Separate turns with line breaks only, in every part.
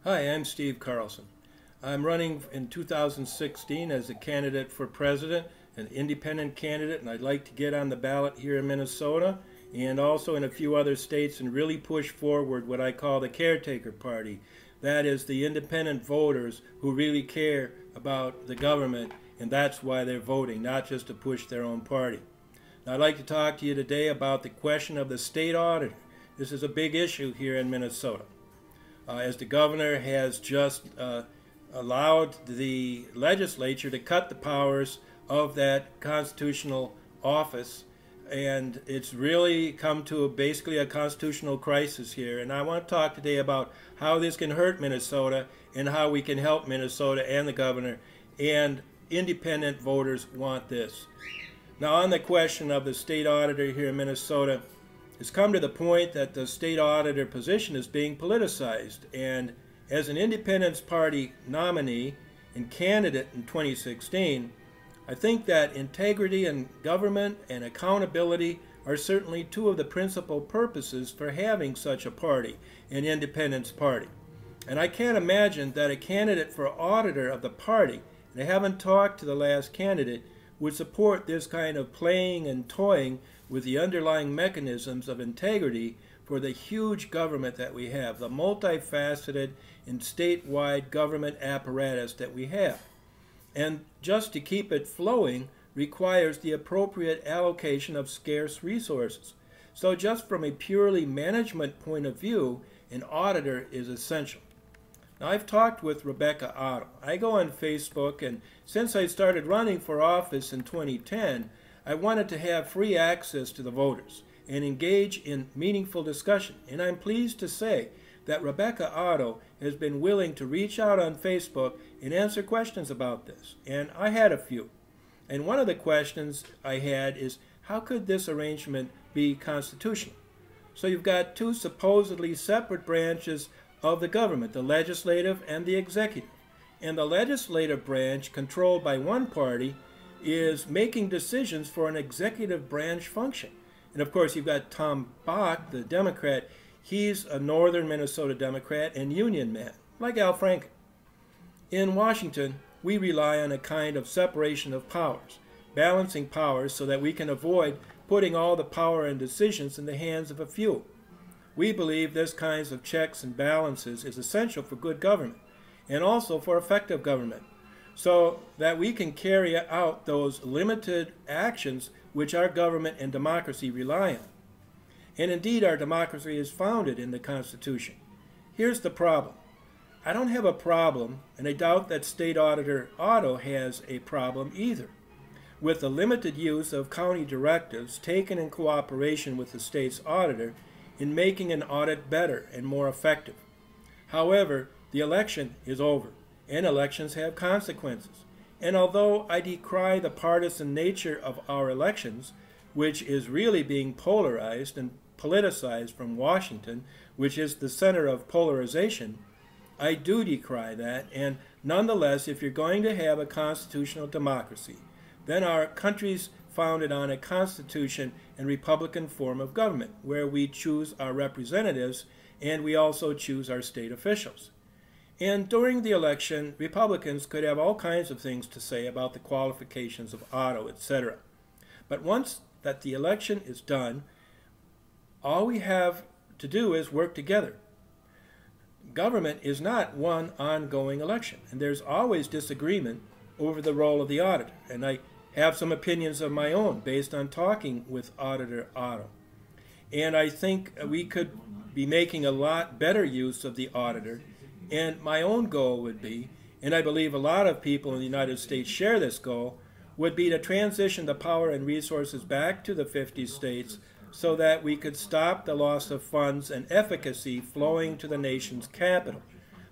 Hi, I'm Steve Carlson. I'm running in 2016 as a candidate for president, an independent candidate, and I'd like to get on the ballot here in Minnesota and also in a few other states and really push forward what I call the caretaker party. That is the independent voters who really care about the government, and that's why they're voting, not just to push their own party. Now, I'd like to talk to you today about the question of the state auditor. This is a big issue here in Minnesota. As the governor has just allowed the legislature to cut the powers of that constitutional office, and it's really come to basically a constitutional crisis here. And I want to talk today about how this can hurt Minnesota and how we can help Minnesota and the governor, and independent voters want this. Now, on the question of the state auditor here in Minnesota, it's come to the point that the state auditor position is being politicized, and as an Independence Party nominee and candidate in 2016, I think that integrity in government and accountability are certainly two of the principal purposes for having such a party, an Independence Party. And I can't imagine that a candidate for auditor of the party, and I haven't talked to the last candidate, would support this kind of playing and toying with the underlying mechanisms of integrity for the huge government that we have, the multifaceted and statewide government apparatus that we have. And just to keep it flowing requires the appropriate allocation of scarce resources. So just from a purely management point of view, an auditor is essential. Now, I've talked with Rebecca Otto. I go on Facebook, and since I started running for office in 2010, I wanted to have free access to the voters and engage in meaningful discussion. And I'm pleased to say that Rebecca Otto has been willing to reach out on Facebook and answer questions about this. And I had a few. And one of the questions I had is, how could this arrangement be constitutional? So you've got two supposedly separate branches of the government, the legislative and the executive. And the legislative branch, controlled by one party, is making decisions for an executive branch function. And of course, you've got Tom Bach, the Democrat. He's a northern Minnesota Democrat and union man, like Al Franken. In Washington, we rely on a kind of separation of powers, balancing powers so that we can avoid putting all the power and decisions in the hands of a few. We believe this kinds of checks and balances is essential for good government and also for effective government, so that we can carry out those limited actions which our government and democracy rely on. And indeed, our democracy is founded in the Constitution. Here's the problem. I don't have a problem, and I doubt that State Auditor Otto has a problem either, with the limited use of county directives taken in cooperation with the state's auditor in making an audit better and more effective. However, the election is over, and elections have consequences. And although I decry the partisan nature of our elections, which is really being polarized and politicized from Washington, which is the center of polarization, I do decry that. And nonetheless, if you're going to have a constitutional democracy, then our country's founded on a constitution and republican form of government, where we choose our representatives and we also choose our state officials. And during the election, Republicans could have all kinds of things to say about the qualifications of Otto, etc. But once that the election is done, all we have to do is work together. Government is not one ongoing election, and there's always disagreement over the role of the auditor. And I have some opinions of my own based on talking with Auditor Otto. And I think we could be making a lot better use of the auditor. And my own goal would be, and I believe a lot of people in the United States share this goal, would be to transition the power and resources back to the 50 states so that we could stop the loss of funds and efficacy flowing to the nation's capital.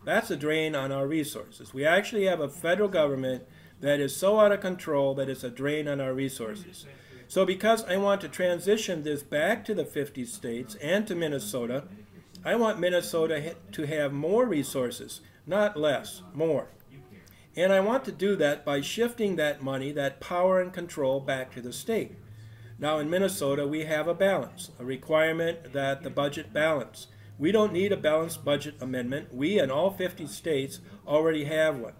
That's a drain on our resources. We actually have a federal government that is so out of control that it's a drain on our resources. So because I want to transition this back to the 50 states and to Minnesota, I want Minnesota to have more resources, not less, more. And I want to do that by shifting that money, that power and control, back to the state. Now in Minnesota, we have a balance, a requirement that the budget balance. We don't need a balanced budget amendment. We and all 50 states already have one.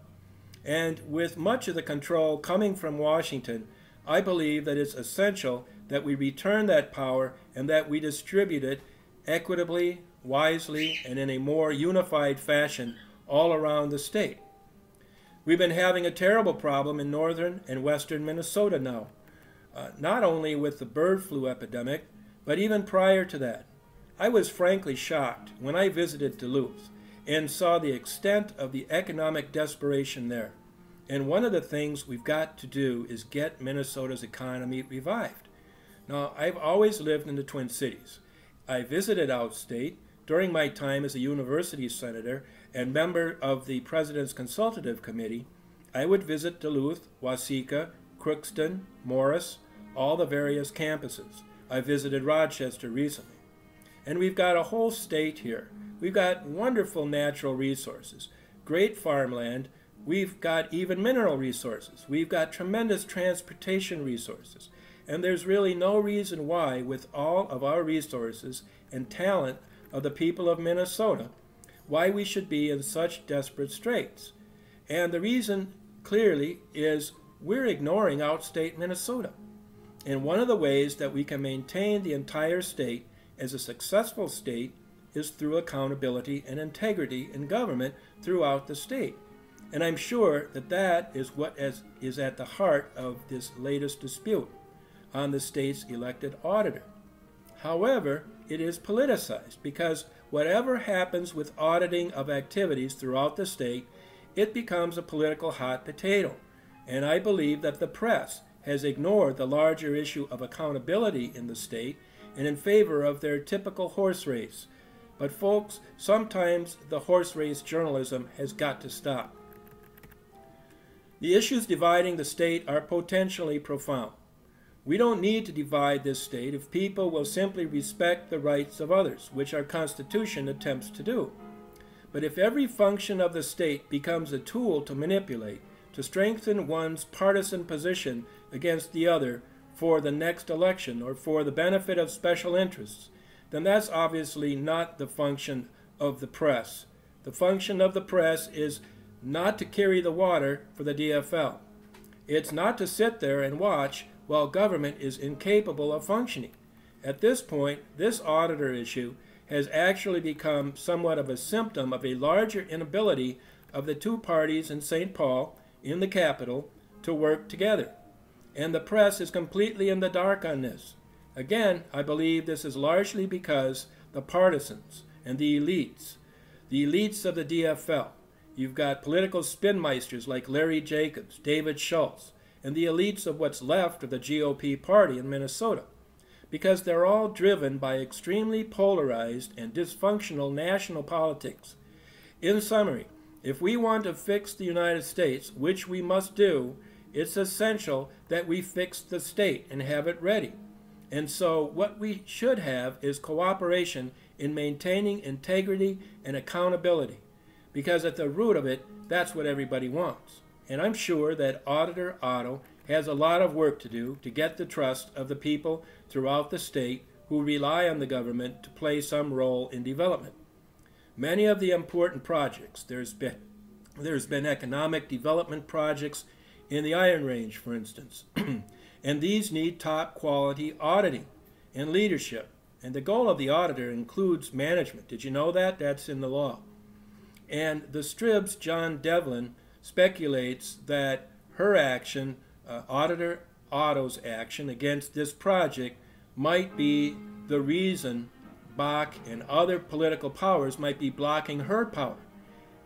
And with much of the control coming from Washington, I believe that it's essential that we return that power and that we distribute it equitably, wisely, and in a more unified fashion all around the state. We've been having a terrible problem in northern and western Minnesota now, not only with the bird flu epidemic, but even prior to that. I was frankly shocked when I visited Duluth and saw the extent of the economic desperation there. And one of the things we've got to do is get Minnesota's economy revived. Now, I've always lived in the Twin Cities. I visited outstate during my time as a university senator and member of the President's Consultative Committee. I would visit Duluth, Waseca, Crookston, Morris, all the various campuses. I visited Rochester recently. And we've got a whole state here. We've got wonderful natural resources, great farmland. We've got even mineral resources. We've got tremendous transportation resources. And there's really no reason why, with all of our resources and talent of the people of Minnesota, why we should be in such desperate straits. And the reason, clearly, is we're ignoring outstate Minnesota. And one of the ways that we can maintain the entire state as a successful state is through accountability and integrity in government throughout the state. And I'm sure that that is what is at the heart of this latest dispute on the state's elected auditor. However, it is politicized because whatever happens with auditing of activities throughout the state, it becomes a political hot potato. And I believe that the press has ignored the larger issue of accountability in the state and in favor of their typical horse race. But folks, sometimes the horse race journalism has got to stop. The issues dividing the state are potentially profound. We don't need to divide this state if people will simply respect the rights of others, which our Constitution attempts to do. But if every function of the state becomes a tool to manipulate, to strengthen one's partisan position against the other for the next election or for the benefit of special interests, then that's obviously not the function of the press. The function of the press is not to carry the water for the DFL. It's not to sit there and watch while government is incapable of functioning. At this point, this auditor issue has actually become somewhat of a symptom of a larger inability of the two parties in St. Paul, in the capital, to work together. And the press is completely in the dark on this. Again, I believe this is largely because the partisans and the elites of the DFL, you've got political spinmeisters like Larry Jacobs, David Schultz, and the elites of what's left of the GOP party in Minnesota, because they're all driven by extremely polarized and dysfunctional national politics. In summary, if we want to fix the United States, which we must do, it's essential that we fix the state and have it ready. And so what we should have is cooperation in maintaining integrity and accountability, because at the root of it, that's what everybody wants. And I'm sure that Auditor Otto has a lot of work to do to get the trust of the people throughout the state who rely on the government to play some role in development. Many of the important projects, there's been economic development projects in the Iron Range, for instance, and these need top quality auditing and leadership. And the goal of the auditor includes management. Did you know that? That's in the law. And the Strib's John Devlin speculates that her action, Auditor Otto's action against this project, might be the reason Bach and other political powers might be blocking her power.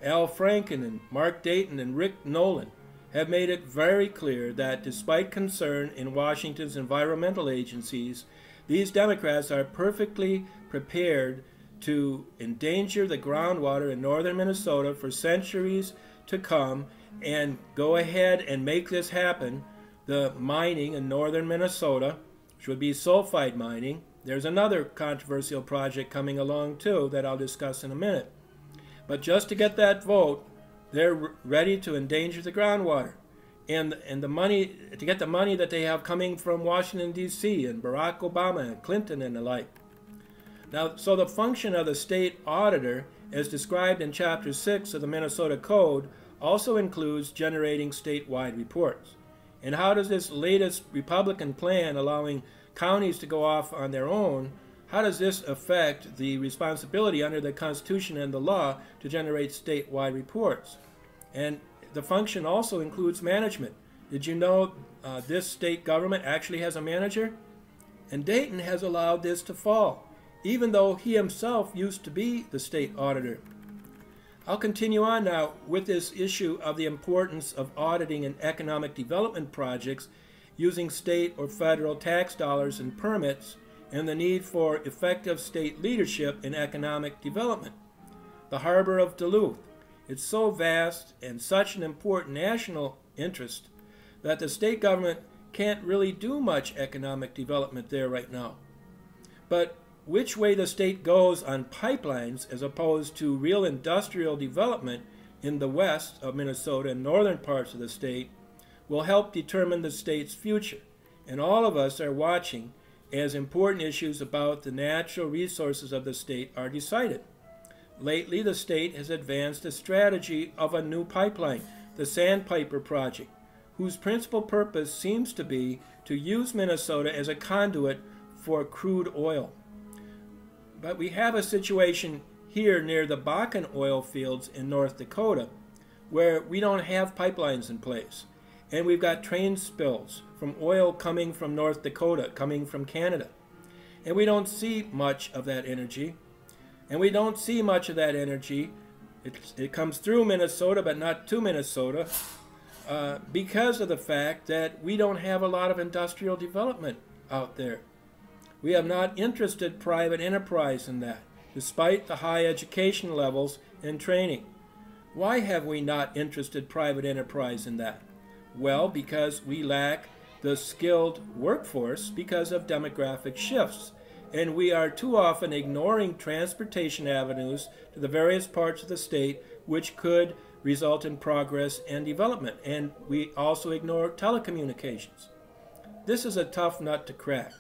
Al Franken and Mark Dayton and Rick Nolan have made it very clear that despite concern in Washington's environmental agencies, these Democrats are perfectly prepared to endanger the groundwater in northern Minnesota for centuries to come and go ahead and make this happen. The mining in northern Minnesota, which would be sulfide mining. There's another controversial project coming along too that I'll discuss in a minute. But just to get that vote, they're ready to endanger the groundwater. And the money, to get the money that they have coming from Washington, D.C. and Barack Obama and Clinton and the like. Now, so the function of the state auditor, as described in Chapter 6 of the Minnesota Code, also includes generating statewide reports. And how does this latest Republican plan allowing counties to go off on their own, how does this affect the responsibility under the Constitution and the law to generate statewide reports? And the function also includes management. Did you know this state government actually has a manager? And Dayton has allowed this to fall, even though he himself used to be the state auditor. I'll continue on now with this issue of the importance of auditing in economic development projects using state or federal tax dollars and permits, and the need for effective state leadership in economic development. The harbor of Duluth. It's so vast and such an important national interest that the state government can't really do much economic development there right now. But which way the state goes on pipelines as opposed to real industrial development in the west of Minnesota and northern parts of the state will help determine the state's future. And all of us are watching as important issues about the natural resources of the state are decided. Lately, the state has advanced a strategy of a new pipeline, the Sandpiper Project, whose principal purpose seems to be to use Minnesota as a conduit for crude oil. But we have a situation here near the Bakken oil fields in North Dakota where we don't have pipelines in place. And we've got train spills from oil coming from North Dakota, coming from Canada. And we don't see much of that energy. And we don't see much of that energy. It comes through Minnesota, but not to Minnesota, because of the fact that we don't have a lot of industrial development out there. We have not interested private enterprise in that, despite the high education levels and training. Why have we not interested private enterprise in that? Well, because we lack the skilled workforce because of demographic shifts, and we are too often ignoring transportation avenues to the various parts of the state which could result in progress and development, and we also ignore telecommunications. This is a tough nut to crack,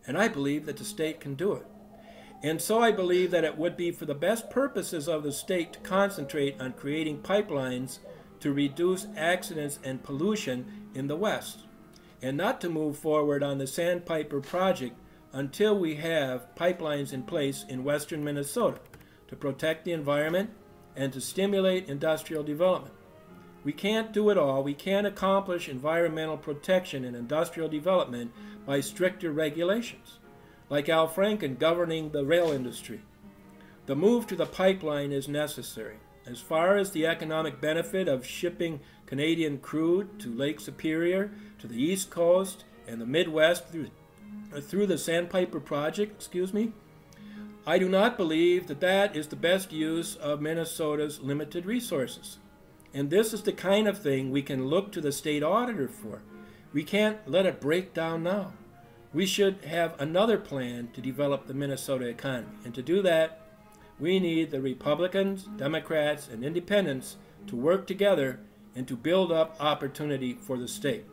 and I believe that the state can do it. And so I believe that it would be for the best purposes of the state to concentrate on creating pipelines to reduce accidents and pollution in the West, and not to move forward on the Sandpiper Project until we have pipelines in place in western Minnesota to protect the environment and to stimulate industrial development. We can't do it all. We can't accomplish environmental protection and industrial development by stricter regulations, like Al Franken governing the rail industry. The move to the pipeline is necessary. As far as the economic benefit of shipping Canadian crude to Lake Superior, to the East Coast, and the Midwest through the Sandpiper Project, I do not believe that that is the best use of Minnesota's limited resources. And this is the kind of thing we can look to the state auditor for. We can't let it break down now. We should have another plan to develop the Minnesota economy. And to do that, we need the Republicans, Democrats, and Independents to work together and to build up opportunity for the state.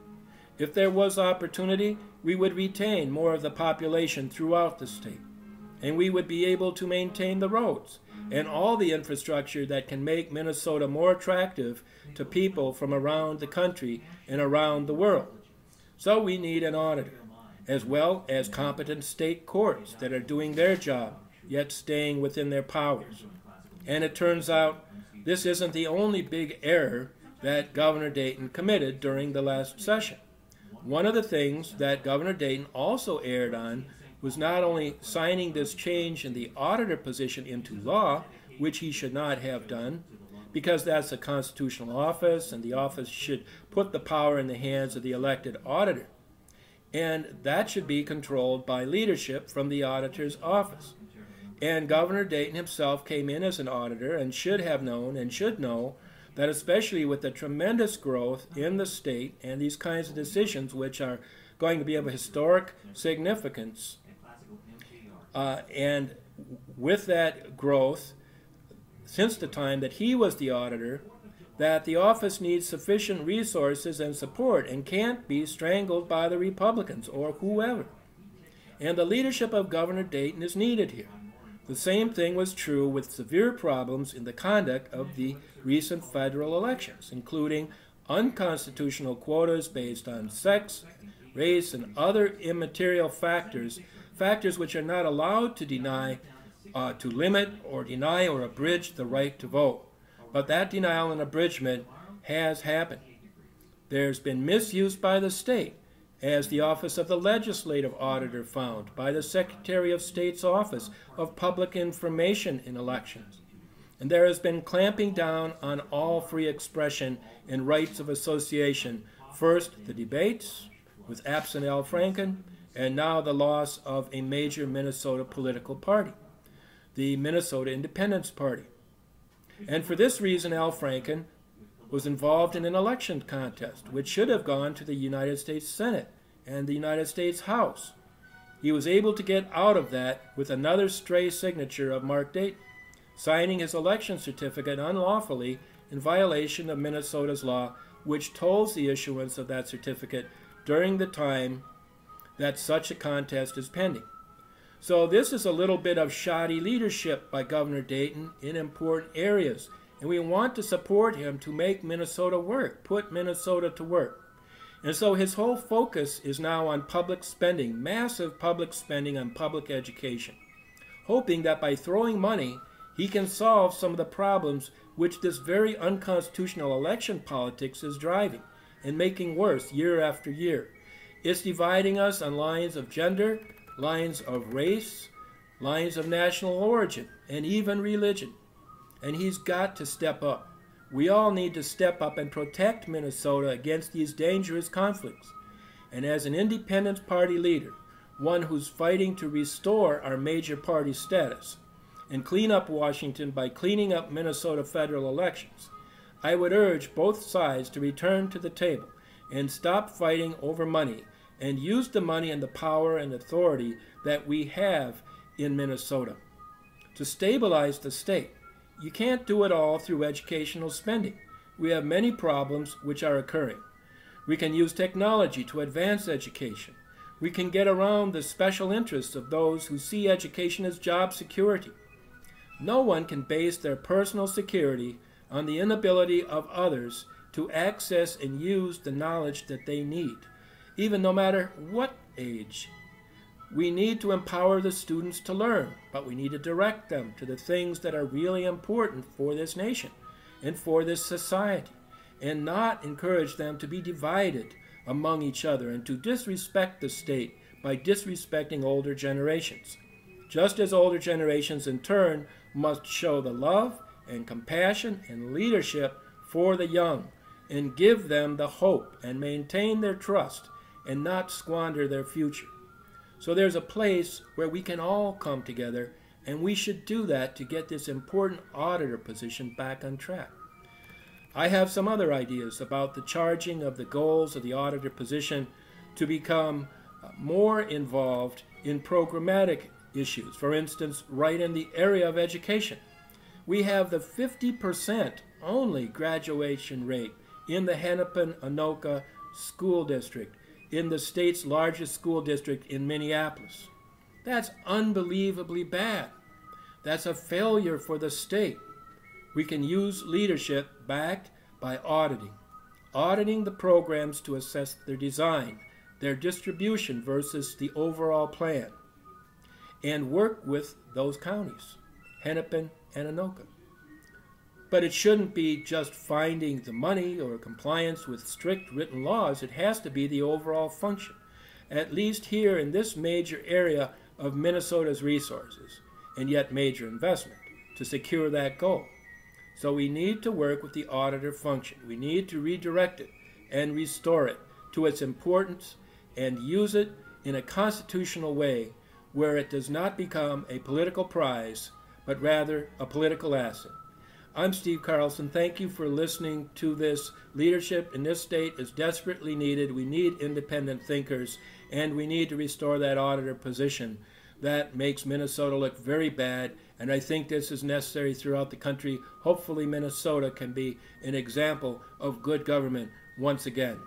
If there was opportunity, we would retain more of the population throughout the state, and we would be able to maintain the roads and all the infrastructure that can make Minnesota more attractive to people from around the country and around the world. So we need an auditor, as well as competent state courts that are doing their job, yet staying within their powers. And it turns out this isn't the only big error that Governor Dayton committed during the last session. One of the things that Governor Dayton also erred on was not only signing this change in the auditor position into law, which he should not have done, because that's a constitutional office and the office should put the power in the hands of the elected auditor. And that should be controlled by leadership from the auditor's office. And Governor Dayton himself came in as an auditor and should have known and should know that especially with the tremendous growth in the state and these kinds of decisions which are going to be of a historic significance, and with that growth, since the time that he was the auditor, that the office needs sufficient resources and support and can't be strangled by the Republicans or whoever. And the leadership of Governor Dayton is needed here. The same thing was true with severe problems in the conduct of the recent federal elections, including unconstitutional quotas based on sex, race, and other immaterial factors, factors which are not allowed to limit or deny or abridge the right to vote. But that denial and abridgment has happened. There's been misuse by the state, as the Office of the Legislative Auditor found, by the Secretary of State's Office of Public Information in elections. And there has been clamping down on all free expression and rights of association. First, the debates with absent Al Franken, and now the loss of a major Minnesota political party, the Minnesota Independence Party. And for this reason, Al Franken was involved in an election contest, which should have gone to the United States Senate and the United States House. He was able to get out of that with another stray signature of Mark Dayton, signing his election certificate unlawfully in violation of Minnesota's law, which tolls the issuance of that certificate during the time that such a contest is pending. So this is a little bit of shoddy leadership by Governor Dayton in important areas, and we want to support him to make Minnesota work, put Minnesota to work. And so his whole focus is now on public spending, massive public spending on public education, hoping that by throwing money, he can solve some of the problems which this very unconstitutional election politics is driving and making worse year after year. It's dividing us on lines of gender, lines of race, lines of national origin, and even religion. And he's got to step up. We all need to step up and protect Minnesota against these dangerous conflicts. And as an independent party leader, one who's fighting to restore our major party status and clean up Washington by cleaning up Minnesota federal elections, I would urge both sides to return to the table and stop fighting over money and use the money and the power and authority that we have in Minnesota to stabilize the state. You can't do it all through educational spending. We have many problems which are occurring. We can use technology to advance education. We can get around the special interests of those who see education as job security. No one can base their personal security on the inability of others to access and use the knowledge that they need, even no matter what age. We need to empower the students to learn, but we need to direct them to the things that are really important for this nation and for this society, and not encourage them to be divided among each other and to disrespect the state by disrespecting older generations. Just as older generations in turn must show the love and compassion and leadership for the young and give them the hope and maintain their trust and not squander their future. So there's a place where we can all come together, and we should do that to get this important auditor position back on track. I have some other ideas about the charging of the goals of the auditor position to become more involved in programmatic issues, for instance, right in the area of education. We have the 50% only graduation rate in the Hennepin-Anoka School District, in the state's largest school district in Minneapolis. That's unbelievably bad. That's a failure for the state. We can use leadership backed by auditing the programs to assess their design, their distribution versus the overall plan, and work with those counties, Hennepin and Anoka. But it shouldn't be just finding the money or compliance with strict written laws. It has to be the overall function, at least here in this major area of Minnesota's resources, and yet major investment, to secure that goal. So we need to work with the auditor function. We need to redirect it and restore it to its importance and use it in a constitutional way where it does not become a political prize, but rather a political asset. I'm Steve Carlson. Thank you for listening to this. Leadership in this state is desperately needed. We need independent thinkers, and we need to restore that auditor position. That makes Minnesota look very bad, and I think this is necessary throughout the country. Hopefully Minnesota can be an example of good government once again.